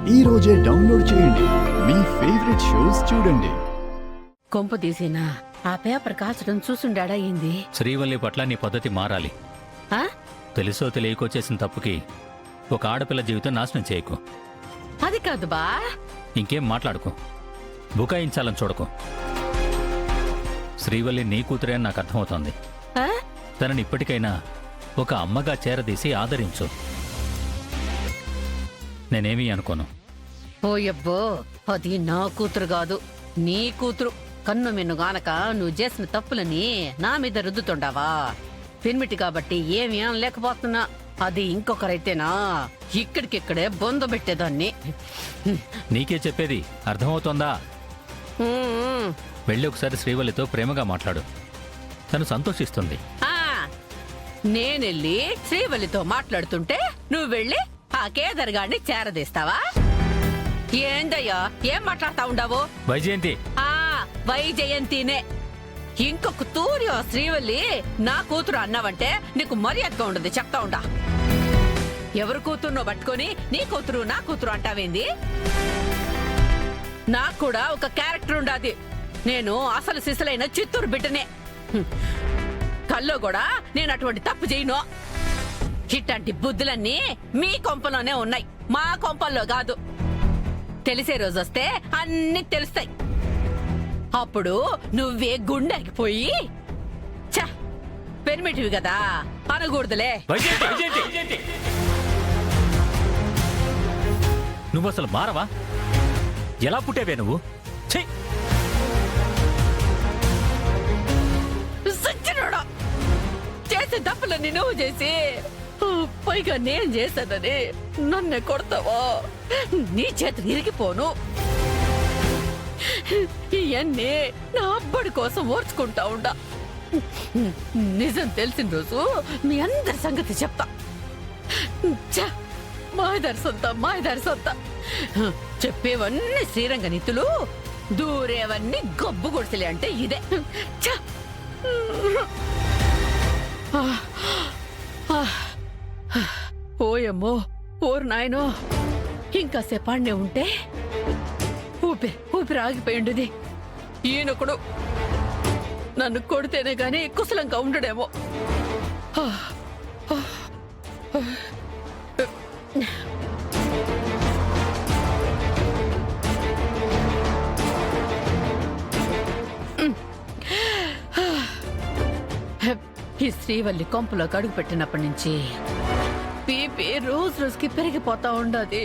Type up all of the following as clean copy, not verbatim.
ఈ రోజే డౌన్లోడ్ చేయండి. మీ ఫేవరెట్ షోస్ చూడండి. కొంప తీసేనా ఆ పేపర్ కాల్చడం చూసుండాడా ఏంది? శ్రీవల్లి పట్ల నీ పద్ధతి మారాలి. ఆ? తెలుసో తెలియకో చేసిన తప్పుకి ఒక ఆడపిల్ల జీవితం నాశనం చేయకు. అది కాదు బా. ఇంకేం మాట్లాడుకో, బుకాయించాలని చూడకు. శ్రీవల్లి నీ కూతురే అని నాకు అర్థమవుతోంది. ఆ? తనని ఇప్పటికైనా ఒక అమ్మగా చేరదీసి ఆదరించు. నేనేమీ అనుకోను. ఓయబ్బో, అది నా కూతురు కాదు, నీ కూతురు. కన్ను మిన్ను గానక నువ్వు చేసిన తప్పులని నా మీద రుద్దుతుండావా? పిన్మిటి కాబట్టి ఏమీ అనలేకపోతున్నా. అది ఇంకొకరైతేనా ఇక్కడికిక్కడే బొంద పెట్టేదాన్ని. నీకే చెప్పేది అర్థమవుతోందా? ఉమ్. వెళ్ళి ఒకసారి శ్రీవల్లితో ప్రేమగా మాట్లాడు. తను సంతోషిస్తుంది. ఆ, నేనెళ్ళి శ్రీవల్లితో మాట్లాడుతుంటే నువ్వు వెళ్ళి ఆ కేదర్ గాడిని చేరదీస్తావా? ఏందయ్యా, ఏం మాట్లాడుతా ఉండవు? వైజయంతి, ఆ వైజయంతినే. ఇంకొక తూరి ఆ శ్రీవల్లి నా కూతురు అన్నావంటే నీకు మర్యాదగా ఉండదు, చెప్తా ఉండా. ఎవరు కూతురునో పట్టుకొని నీ కూతురు నా కూతురు అంటావేంది? నాకు కూడా ఒక క్యారెక్టర్ ఉండాది. నేను అసలు సిసలైన చిత్తూరు బిడ్డనే. కల్లో కూడా నేను అటువంటి తప్పు చేయను. ఇట్లాంటి బుద్ధులన్నీ మీ కొంపలోనే ఉన్నాయి, మా కొంపల్లో కాదు. తెలిసే రోజు వస్తే అన్ని తెలుస్తాయి. అప్పుడు నువ్వే గుండెకిపోయి చ పెర్మిటివి కదా అనకూడదులే. నువ్వు అసలు మారవా? ఎలా పుట్టేవే నువ్వు? సచ్చినోడా, చేసే తప్పులన్నీ నువ్వు చేసి పైగా నేను చేశానని నన్నే కొడతావా? నీ చేతులు ఇరిగిపోను. ఇవన్నీ నా అబ్బడి కోసం ఓర్చుకుంటా ఉండా. నిజం తెలిసిన రోజు మీ అందరి సంగతి చెప్తా. మాయదారి సొంత చెప్పేవన్నీ శ్రీరంగ నీతులు, దూరేవన్నీ గబ్బు గుడిసెలే అంటే ఇదే. ఓయమ్మో, ఓరు నాయనో, ఇంకా సేపాడినే ఉంటే ఊపిరి ఆగిపోయిండుది. ఈయనొకడు నన్ను కొడితేనే గాని కుశలంగా ఉండడేమో. ఈ శ్రీవల్లి కొంపలో అడుగు పెట్టినప్పటి నుంచి బీపీ రోజు రోజుకి పెరిగిపోతా ఉండదు.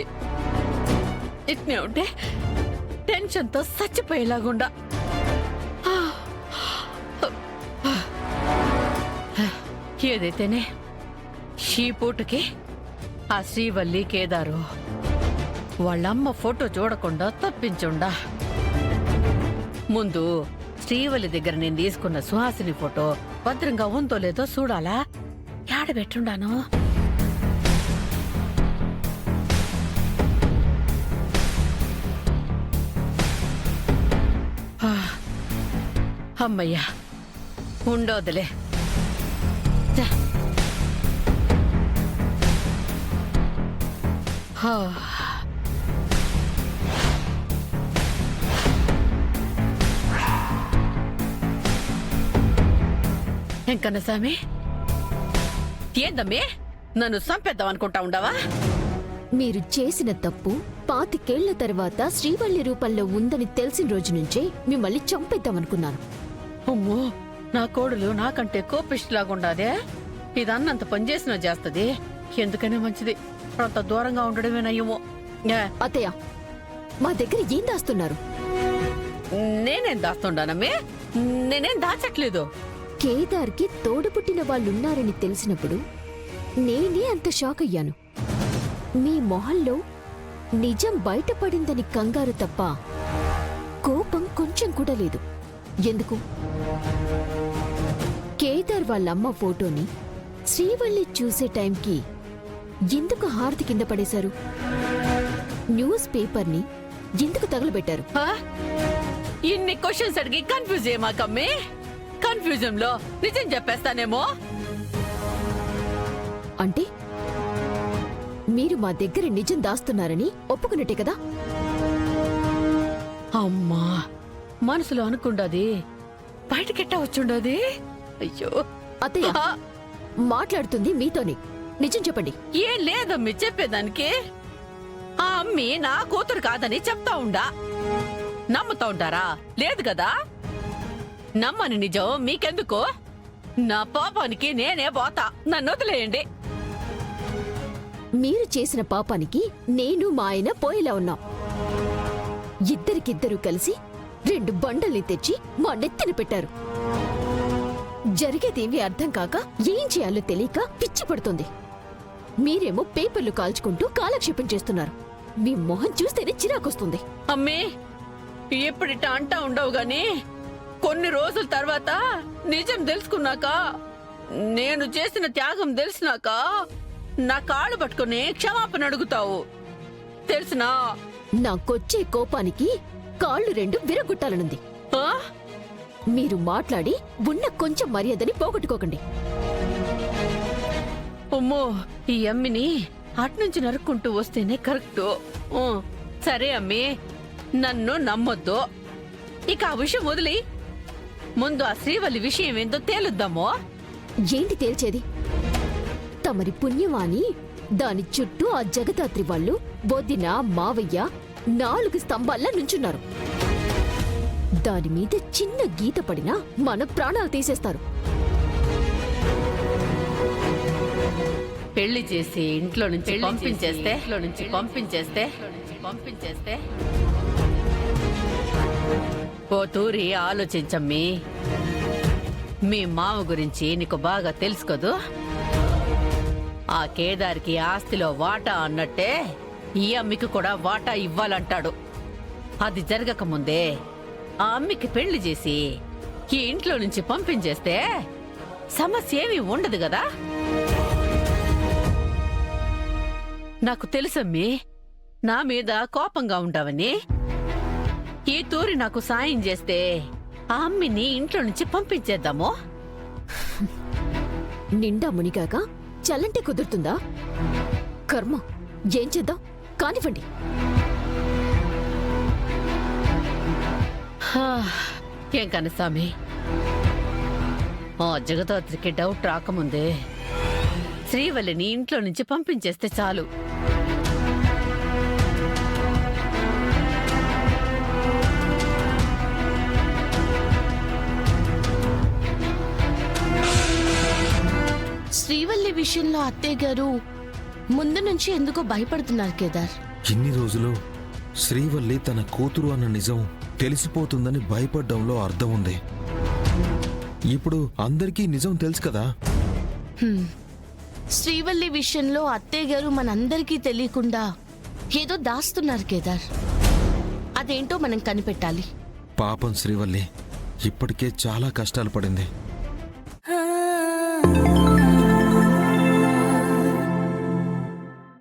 ఇట్నే ఉంటే టెన్షన్తో చచ్చిపోయేలాగుండా. ఏదైతేనే ఈ పూటకి ఆ శ్రీవల్లి కేదారు వాళ్ళమ్మ ఫోటో చూడకుండా తప్పించుండా. ముందు శ్రీవల్లి దగ్గర నేను తీసుకున్న సుహాసిని ఫోటో భద్రంగా ఉందో లేదో చూడాలా? ఏడబెట్టుండాను. అమ్మయ్యా, ఉండోదులే. ఎంకన్నస్వామి, ఏందమ్మే నన్ను చంపేద్దాం అనుకుంటా ఉండవా? మీరు చేసిన తప్పు 25 ఏళ్ల తర్వాత శ్రీవల్లి రూపంలో ఉందని తెలిసిన రోజు నుంచే మిమ్మల్ని చంపేద్దామనుకున్నాను. అమ్మో, నా కోడలు నాకంటే కోపిష్లాగుండాదే. ఇది అన్నంత పనిచేసినా చేస్తది. ఎందుకనే మంచిది అంత దూరంగా ఉండడమేనయ్యమో. అత్తయ్య, మా దగ్గర ఏం దాస్తున్నారు? నేనేం దాస్తుండానమ్మే, నేనేం దాచట్లేదు. కేదార్కి తోడుపుట్టిన వాళ్ళున్నారని తెలిసినప్పుడు నేనే అంత షాక్ అయ్యాను. మీ మొహంలో నిజం బయటపడిందని కంగారు తప్ప కోపం కొంచెం కూడా లేదు. ఎందుకు? కేదార్ వాళ్ళమ్మ ఫోటోని శ్రీవల్లి చూసే టైంకి ఎందుకు హారతి కింద పడేశారు? న్యూస్ పేపర్ని ఎందుకు తగలబెట్టారు? ఇన్ని క్వశ్చన్స్ అడిగి కన్ఫ్యూజ్ చేయమాకమ్మే. కన్ఫ్యూజన్ లో నిజం చెప్పేస్తానేమో. అంటే మీరు మా దగ్గర నిజం దాస్తున్నారని ఒప్పుకున్నట్టే కదా? అమ్మా, మనసులో అనుకుండాది బయటకెట్టా వచ్చుండది. అయ్యో అత్తయ్య, ఆ, మాట్లాడుతుంది మీతోనే. నిజం చెప్పండి. ఏం లేదమ్మి చెప్పేదానికి. ఆ అమ్మి నా కూతురు కాదని చెప్తా ఉండా. నమ్ముతా ఉంటారా? లేదు కదా. నమ్మని నిజం మీకెందుకు? నా పాపానికి నేనే పోతా, నన్ను వదిలేయండి. మీరు చేసిన పాపానికి నేను మా ఆయన పోయేలా ఉన్నాం. ఇద్దరికిద్దరూ కలిసి 2 బండల్ని తెచ్చి మా నెత్తిన పెట్టారు. జరిగేదేమీ అర్థం కాక ఏం చేయాలో తెలియక పిచ్చి పడుతుంది. మీరేమో పేపర్లు కాల్చుకుంటూ కాలక్షేపం చేస్తున్నారు. మీ మొహం చూస్తేనే చిరాకొస్తుంది. అమ్మి, ఎప్పుడిట అంటా ఉండవు గాని కొన్ని రోజుల తర్వాత నిజం తెలుసుకున్నాక, నేను చేసిన త్యాగం తెలిసినాక నా కాళ్ళు పట్టుకుని క్షమాపణ అడుగుతావు. తెలుసునా? నాకొచ్చే కోపానికి కాళ్ళు 2 విరగొట్టాలనుంది. ఆ? మీరు మాట్లాడి ఉన్న కొంచెం మర్యాదని పోగొట్టుకోకండి. అమ్మో, ఈ అమ్మిని అట్నుంచి నరుక్కుంటూ వస్తేనే కరెక్ట్. ఊ, సరే అమ్మి, నన్ను నమ్మొద్దు. ఇక ఆ విషయం వదిలి ముందు ఆ శ్రీవల్లి విషయం ఏందో తేలుద్దామో. ఏంటి తేల్చేది? తమరి పుణ్యమాని దాని చుట్టూ ఆ జగదాత్రి వాళ్ళు బొద్దిన మావయ్య 4 స్తంభాల్లా నుంచున్నారు. దాని మీద చిన్న గీత పడినా మన ప్రాణాలు తీసేస్తారు. పెళ్లి చేసి ఇంట్లో నుంచి పంపించేస్తే ఓ తూరి ఆలోచించమ్మి. మీ మామ గురించి నీకు బాగా తెలుసు కదూ. ఆ కేదార్కి ఆస్తిలో వాటా అన్నట్టే ఈ అమ్మికి కూడా వాటా ఇవ్వాలంటాడు. అది జరగక ముందే ఆ అమ్మికి పెళ్లి చేసి ఈ ఇంట్లో నుంచి పంపించేస్తే సమస్య ఏమీ ఉండదు కదా. నాకు తెలుసమ్మి, నా మీద కోపంగా ఉంటావని. ఈ తూరి నాకు సాయం చేస్తే ఆ అమ్మిని ఇంట్లో నుంచి పంపించేద్దాము. నిండా మునిగాక చల్లంటే కుదురుతుందా? కర్మ, ఏం చేద్దాం? కానివ్వండి. ఏం కనసామి, ఆ జగదాత్రికి డౌట్ రాకముందే శ్రీవల్లిని ఇంట్లో నుంచి పంపించేస్తే చాలు. శ్రీవల్లి విషయంలో అత్తయ్య గారు ముందు నుంచి ఎందుకో భయపడుతున్నారు కేదార్. ఇన్ని రోజులు శ్రీవల్లి తన కూతురు అన్న నిజం తెలిసిపోతుందని భయపడ్డంలో అర్థం ఉంది. ఇప్పుడు అందరికీ నిజం తెలుసు కదా. శ్రీవల్లి విషయంలో అత్తయ్య గారు మనందరికీ తెలియకుండా ఏదో దాస్తున్నారు కేదార్. అదేంటో మనం కనిపెట్టాలి. పాపం శ్రీవల్లి ఇప్పటికే చాలా కష్టాలు పడింది.